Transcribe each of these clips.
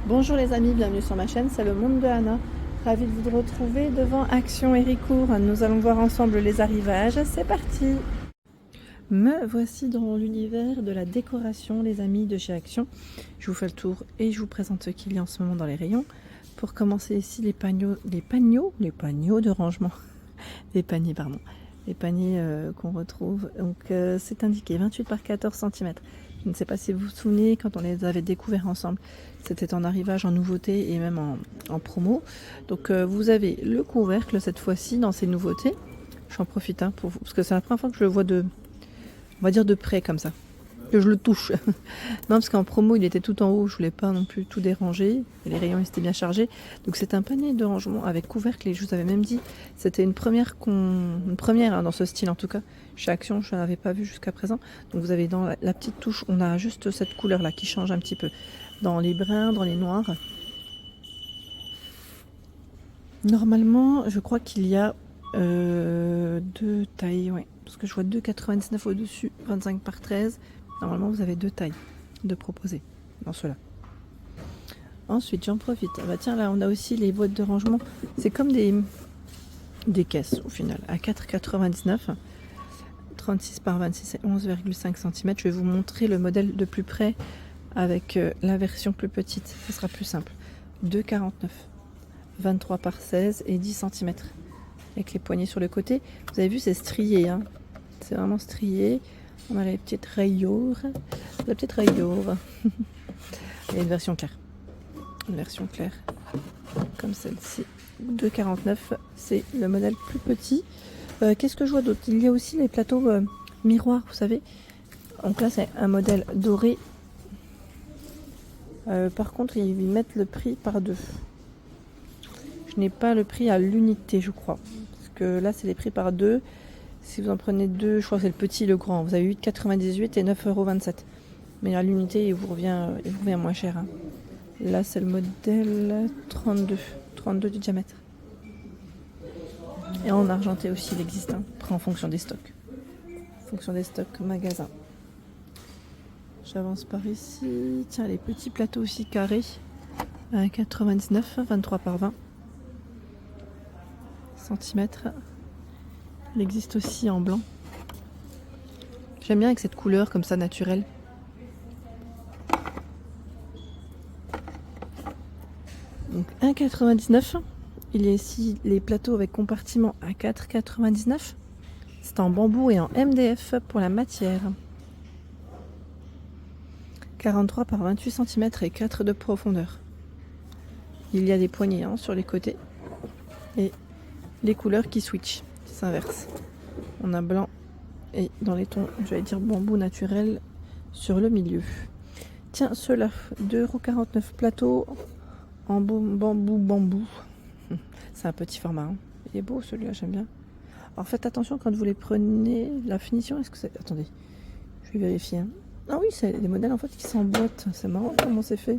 Bonjour les amis, bienvenue sur ma chaîne, c'est le monde de Anna. Ravie de vous retrouver devant Action Héricourt. Nous allons voir ensemble les arrivages, c'est parti. Me voici dans l'univers de la décoration les amis de chez Action. Je vous fais le tour et je vous présente ce qu'il y a en ce moment dans les rayons. Pour commencer ici les panneaux de rangement, les paniers pardon. Les paniers qu'on retrouve, donc c'est indiqué 28 par 14 cm. Je ne sais pas si vous vous souvenez, quand on les avait découverts ensemble, c'était en arrivage, en nouveauté et même en promo. Donc vous avez le couvercle cette fois-ci dans ces nouveautés. J'en profite pour vous, parce que c'est la première fois que je le vois on va dire de près comme ça, que je le touche. Non, parce qu'en promo il était tout en haut, je voulais pas non plus tout déranger, et les rayons étaient bien chargés. Donc c'est un panier de rangement avec couvercle, et je vous avais même dit, c'était une première dans ce style en tout cas. Chez Action, je n'avais pas vu jusqu'à présent. Donc vous avez dans la petite touche, on a juste cette couleur là qui change un petit peu. Dans les bruns, dans les noirs. Normalement, je crois qu'il y a deux tailles, ouais. Parce que je vois 2,99 au-dessus, 25 par 13. Normalement, vous avez deux tailles de proposer dans cela. Ensuite, j'en profite. Ah bah tiens, là, on a aussi les boîtes de rangement. C'est comme des caisses au final, à 4,99. 36 par 26 et 11,5 cm. Je vais vous montrer le modèle de plus près avec la version plus petite. Ce sera plus simple. 2,49. 23 par 16 et 10 cm. Avec les poignées sur le côté. Vous avez vu, c'est strié. Hein. C'est vraiment strié. On a les petites rayures. La petite rayure. Et une version claire. Une version claire. Comme celle-ci. 2,49. C'est le modèle plus petit. Qu'est-ce que je vois d'autre? Il y a aussi les plateaux miroirs, vous savez. Donc là, c'est un modèle doré. Par contre, ils mettent le prix par deux. Je n'ai pas le prix à l'unité, je crois. Parce que là, c'est les prix par deux. Si vous en prenez deux, je crois que c'est le petit et le grand. Vous avez 8,98 et 9,27 €. Mais à l'unité, il vous revient moins cher. Hein. Là, c'est le modèle 32. 32 du diamètre. Et en argenté aussi, il existe. Hein. Après, en fonction des stocks. En fonction des stocks magasin. J'avance par ici. Tiens, les petits plateaux aussi carrés. 99, 23 par 20 cm. Il existe aussi en blanc. J'aime bien avec cette couleur comme ça naturelle. Donc 1,99. Il y a ici les plateaux avec compartiment à 4,99. C'est en bambou et en MDF pour la matière. 43 par 28 cm et 4 de profondeur. Il y a des poignées sur les côtés. Et les couleurs qui switchent, qui s'inversent. On a blanc et dans les tons, j'allais dire bambou naturel sur le milieu. Tiens, ceux-là, 2,49 € plateau en bambou. C'est un petit format. Hein. Il est beau celui-là, j'aime bien. Alors faites attention quand vous les prenez. La finition, est-ce que c'est... Attendez, je vais vérifier. Hein. Ah oui, c'est des modèles en fait qui s'emboîtent. C'est marrant comment c'est fait.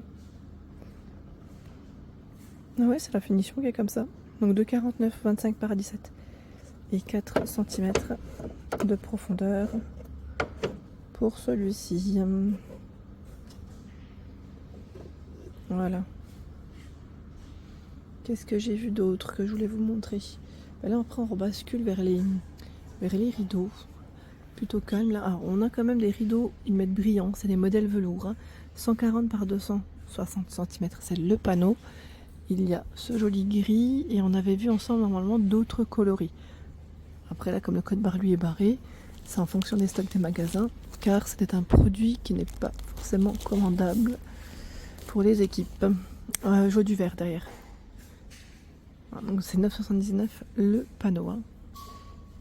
Ah ouais, c'est la finition qui est comme ça. Donc 2,49, 25 par 17 et 4 cm de profondeur pour celui-ci. Voilà. Qu'est-ce que j'ai vu d'autre que je voulais vous montrer? Là après on rebascule vers les rideaux. Plutôt calme là. Alors, on a quand même des rideaux, ils mettent brillants, c'est des modèles velours. Hein. 140 par 260 cm, c'est le panneau. Il y a ce joli gris et on avait vu ensemble normalement d'autres coloris. Après là, comme le code barre lui est barré, c'est en fonction des stocks des magasins, car c'était un produit qui n'est pas forcément commandable pour les équipes. Je vois du vert derrière. Donc c'est 9,79 le panneau. Hein.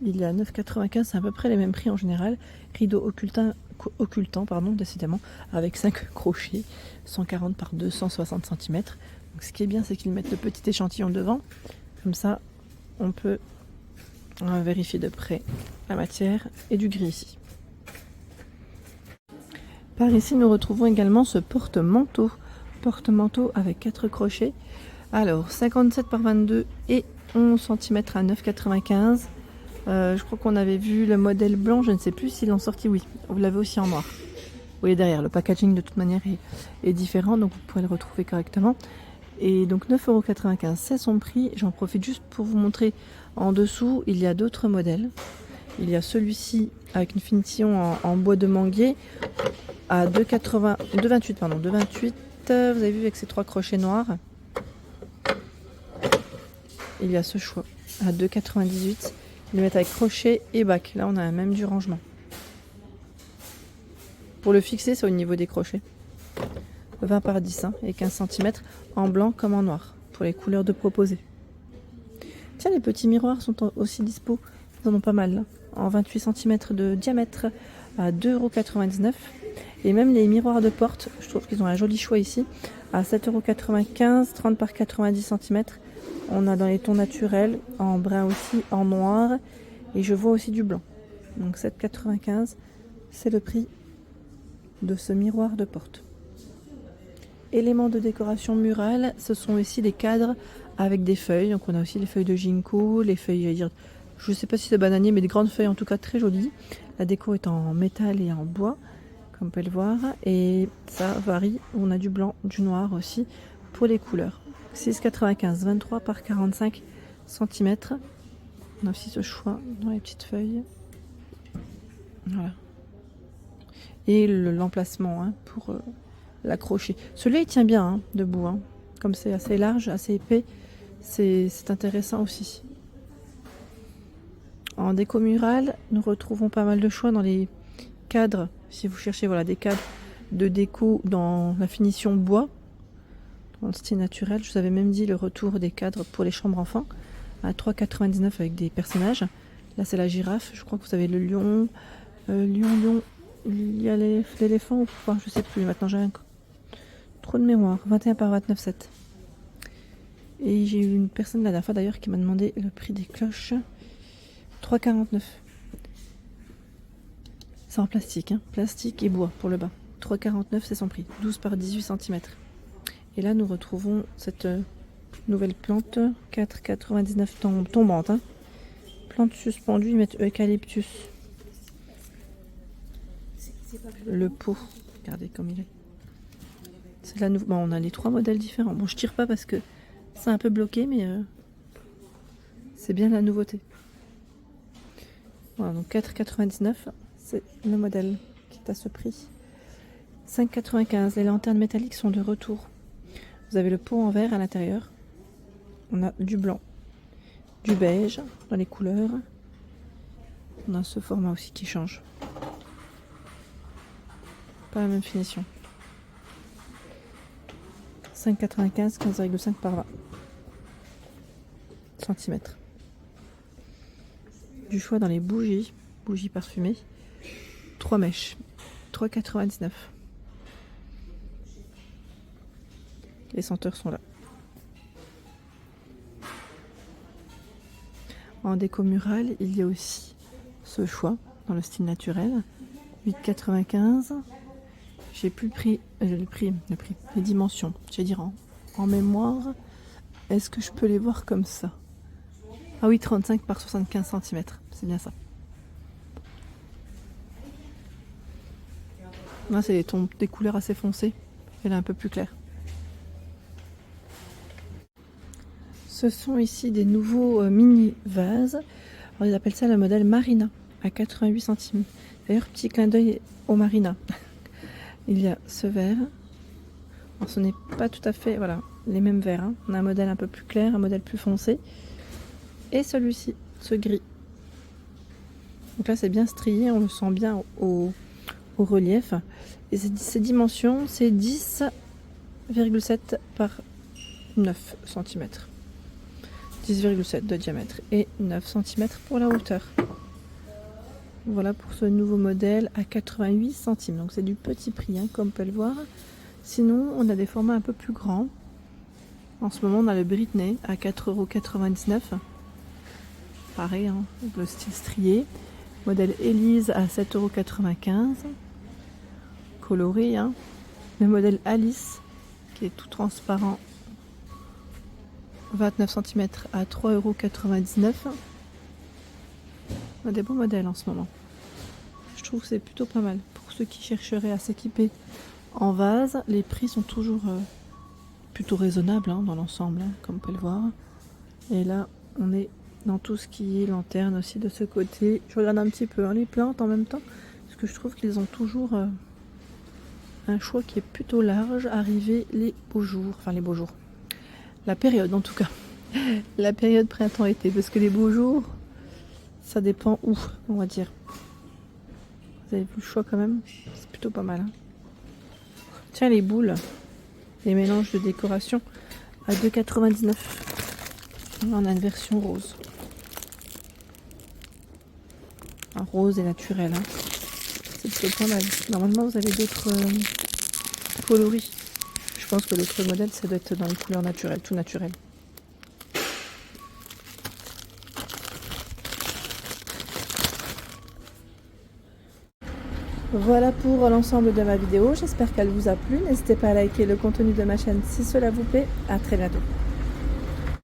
Il y a 9,95, c'est à peu près les mêmes prix en général. Rideau occultant, décidément, avec 5 crochets, 140 par 260 cm. Donc, ce qui est bien, c'est qu'ils mettent le petit échantillon devant. Comme ça, on peut vérifier de près la matière et du gris ici. Par ici, nous retrouvons également ce porte-manteau. Porte-manteau avec 4 crochets. Alors, 57 par 22 et 11 cm à 9,95. Je crois qu'on avait vu le modèle blanc, je ne sais plus s'ils l'ont sorti, oui. Vous l'avez aussi en noir. voyez derrière, le packaging de toute manière est différent, donc vous pourrez le retrouver correctement. Et donc 9,95 €, c'est son prix. J'en profite juste pour vous montrer en dessous, il y a d'autres modèles. Il y a celui-ci avec une finition en bois de manguier à 2,28 €, pardon, 2,28 €. Vous avez vu avec ces 3 crochets noirs. Il y a ce choix à 2,98 €. Ils le mettent avec crochet et bac. Là, on a même du rangement. Pour le fixer, c'est au niveau des crochets. 20 par 10 hein, et 15 cm en blanc comme en noir pour les couleurs de proposer. Tiens, les petits miroirs sont aussi dispo. Ils en ont pas mal là, en 28 cm de diamètre à 2,99 €. Et même les miroirs de porte, je trouve qu'ils ont un joli choix ici à 7,95 €, 30 par 90 cm. On a dans les tons naturels, en brun aussi, en noir, et je vois aussi du blanc. Donc 7,95 €, c'est le prix de ce miroir de porte. Éléments de décoration murale, ce sont ici des cadres avec des feuilles. Donc on a aussi les feuilles de ginkgo, les feuilles, je ne sais pas si c'est bananier, mais des grandes feuilles en tout cas très jolies. La déco est en métal et en bois, comme on peut le voir, et ça varie. On a du blanc, du noir aussi pour les couleurs. 6,95 €, 23 par 45 cm. On a aussi ce choix dans les petites feuilles. Voilà. Et l'emplacement hein, pour l'accrocher. Celui-là il tient bien hein, debout. Hein. Comme c'est assez large, assez épais, c'est intéressant aussi. En déco murale, nous retrouvons pas mal de choix dans les cadres. Si vous cherchez voilà, des cadres de déco dans la finition bois, dans le style naturel. Je vous avais même dit le retour des cadres pour les chambres enfants à 3,99 € avec des personnages. Là c'est la girafe, je crois que vous avez le lion, lion, il y a l'éléphant ou pas, je sais plus, maintenant j'ai un trop de mémoire. 21 par 29,7 €. Et j'ai eu une personne la dernière fois d'ailleurs qui m'a demandé le prix des cloches. 3,49 €. C'est en plastique, hein, plastique et bois pour le bas. 3,49 € c'est son prix, 12 par 18 cm. Et là nous retrouvons cette nouvelle plante, 4,99 € tombante. Hein. Plante suspendue, ils mettent eucalyptus. Le pot, regardez comme il est. C'est la nouvelle. Bon, on a les 3 modèles différents. Bon, je tire pas parce que c'est un peu bloqué, mais c'est bien la nouveauté. Voilà, donc 4,99 €, c'est le modèle qui est à ce prix. 5,95 €, les lanternes métalliques sont de retour. Vous avez le pot en verre à l'intérieur. On a du blanc, du beige dans les couleurs. On a ce format aussi qui change. Pas la même finition. 5,95 €, 15,5 par 20 cm. Du choix dans les bougies parfumées. 3 mèches, 3,99 €. Les senteurs sont là. En déco murale, il y a aussi ce choix dans le style naturel. 8,95 €. J'ai plus le prix, les dimensions. Je vais dire en mémoire. Est-ce que je peux les voir comme ça? Ah oui, 35 par 75 cm. C'est bien ça. Là, c'est des couleurs assez foncées. Elle est un peu plus claire. Ce sont ici des nouveaux mini vases. Alors, ils appellent ça le modèle Marina à 88 centimes. D'ailleurs, petit clin d'œil au Marina. Il y a ce verre. Alors, ce n'est pas tout à fait voilà, les mêmes verres. Hein. On a un modèle un peu plus clair, un modèle plus foncé. Et celui-ci, ce gris. Donc là, c'est bien strié. On le sent bien au relief. Et ces dimensions, c'est 10,7 par 9 cm. 10,7 de diamètre et 9 cm pour la hauteur. Voilà pour ce nouveau modèle à 88 centimes. Donc c'est du petit prix, hein, comme on peut le voir. Sinon, on a des formats un peu plus grands. En ce moment, on a le Britney à 4,99 €. Pareil, hein, le style strié. Modèle Elise à 7,95 €. Coloré. Hein. Le modèle Alice, qui est tout transparent. 29 cm à 3,99 €. On a des beaux modèles en ce moment. Je trouve que c'est plutôt pas mal pour ceux qui chercheraient à s'équiper en vase. Les prix sont toujours plutôt raisonnables hein, dans l'ensemble, hein, comme on peut le voir. Et là, on est dans tout ce qui est lanterne aussi de ce côté. Je regarde un petit peu hein, les plantes en même temps, parce que je trouve qu'ils ont toujours un choix qui est plutôt large. Arriver les beaux jours, enfin les beaux jours. La période en tout cas. La période printemps-été, parce que les beaux jours, ça dépend où, on va dire. Vous avez vu le choix quand même? C'est plutôt pas mal. Hein. Tiens, les boules, les mélanges de décoration à 2,99 €. On a une version rose. Un rose et naturel. Hein. C'est plutôt pas mal. Normalement, vous avez d'autres coloris. Je pense que l'autre modèle, ça doit être dans les couleurs naturelles, tout naturel. Voilà pour l'ensemble de ma vidéo, j'espère qu'elle vous a plu. N'hésitez pas à liker le contenu de ma chaîne si cela vous plaît. À très bientôt.